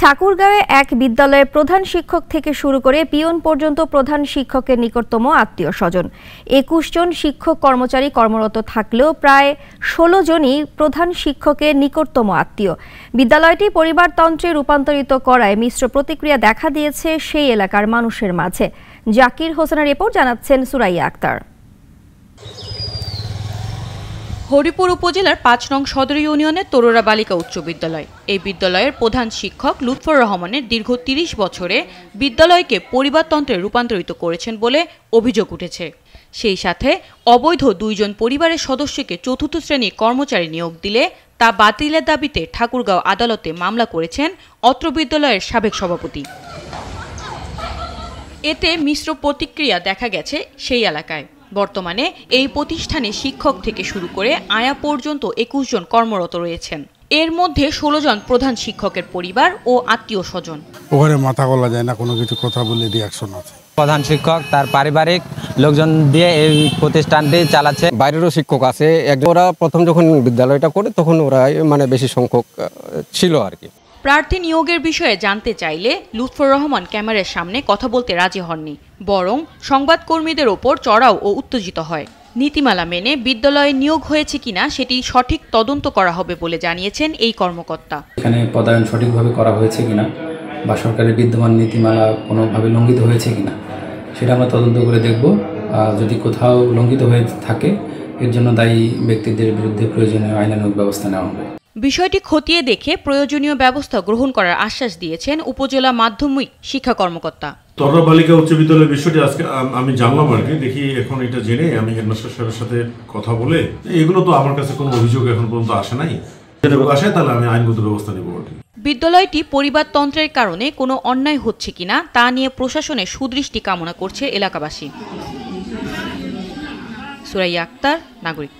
ঠাকুরগাঁওয়ে এক বিদ্যালয়ের প্রধান শিক্ষক থেকে শুরু করে পিয়ন পর্যন্ত প্রধান শিক্ষকের নিকটতম আত্মীয় স্বজন। ২১ জন শিক্ষক কর্মচারী কর্মরত থাকলেও প্রায় ১৬ জনই প্রধান শিক্ষকের নিকটতম আত্মীয়। বিদ্যালয়টি পরিবারতন্ত্রে রূপান্তরিত করায় মিশ্র প্রতিক্রিয়া দেখা দিয়েছে সেই এলাকার মানুষের মাঝে। জাকির হোসেনের রিপোর্ট জানাচ্ছেন সুরাইয়া আক্তার। হরিপুর উপজেলার ৫ নং সদর ইউনিয়নের তরুরা বালিকা উচ্চ বিদ্যালয়। এই বিদ্যালয়ের প্রধান শিক্ষক লুৎফর রহমানের দীর্ঘ ৩০ বছরে বিদ্যালয়কে পরিবারতন্ত্রে রূপান্তরিত করেছেন বলে অভিযোগ উঠেছে। সেই সাথে অবৈধ ২ জন পরিবারের সদস্যকে চতুর্থ শ্রেণীর কর্মচারী নিয়োগ দিলে তা বাতিলের দাবিতে ঠাকুরগাঁও আদালতে মামলা করেছেন অত্র বিদ্যালয়ের সাবেক সভাপতি। এতে মিশ্র প্রতিক্রিয়া দেখা গেছে সেই এলাকায়। বর্তমানে এই প্রতিষ্ঠানে শিক্ষক থেকে শুরু করে আয়া পর্যন্ত ২১ জন কর্মরত রয়েছেন। এর মধ্যে ১৬ জন প্রধান শিক্ষকের পরিবার ও আত্মীয় স্বজন। ওখানে মাথা বলা যায় না, কোনো কিছু কথা বলে রিয়াকশন আছে। প্রধান শিক্ষক তার পারিবারিক লোকজন দিয়ে এই প্রতিষ্ঠানটি চালাচ্ছে। বাইরেরও শিক্ষক আছে। ওরা প্রথম যখন বিদ্যালয়টা করে তখন ওরা বেশি সংখ্যক ছিল আর কি। প্রার্থী নিয়োগের বিষয়ে জানতে চাইলে লুৎফর রহমান ক্যামেরার সামনে কথা বলতে রাজি হননি, বরং সংবাদকর্মীদের ওপর চড়াও ও উত্তেজিত হয়। নীতিমালা মেনে বিদ্যালয়ে নিয়োগ হয়েছে কিনা সেটি সঠিক তদন্ত করা হবে বলে জানিয়েছেন এই কর্মকর্তা। এখানে পদায়ন সঠিকভাবে করা হয়েছে কিনা বা সরকারের বিদ্যমান নীতিমালা কোনোভাবে লঙ্ঘিত হয়েছে কিনা সেটা আমরা তদন্ত করে দেখব। যদি কোথাও লঙ্ঘিত হয়ে থাকে এর জন্য দায়ী ব্যক্তিদের বিরুদ্ধে প্রয়োজনীয় আইনানুগ ব্যবস্থা নেওয়া হবে। বিষয়টি খতিয়ে দেখে প্রয়োজনীয় ব্যবস্থা গ্রহণ করার আশ্বাস দিয়েছেন উপজেলা মাধ্যমিক শিক্ষা কর্মকর্তা। তরুরা বালিকা উচ্চ বিদ্যালয়ের বিষয়টি আজকে আমি জানলাম আর কি। দেখি এখন এটা জেনে আমি হেডমাস্টার সাহেবের সাথে কথা বলে, এগুলো তো আমার কাছে কোনো অভিযোগ এখন পর্যন্ত আসে নাই, যদি আসে তাহলে আমি আইনগত ব্যবস্থা নেব আর কি। বিদ্যালয়টি পরিবারতন্ত্রের কারণে কোনো অন্যায় হচ্ছে কিনা তা নিয়ে প্রশাসনের সুদৃষ্টি কামনা করছে এলাকাবাসী। সুরাইয়া আক্তার, নাগরিক।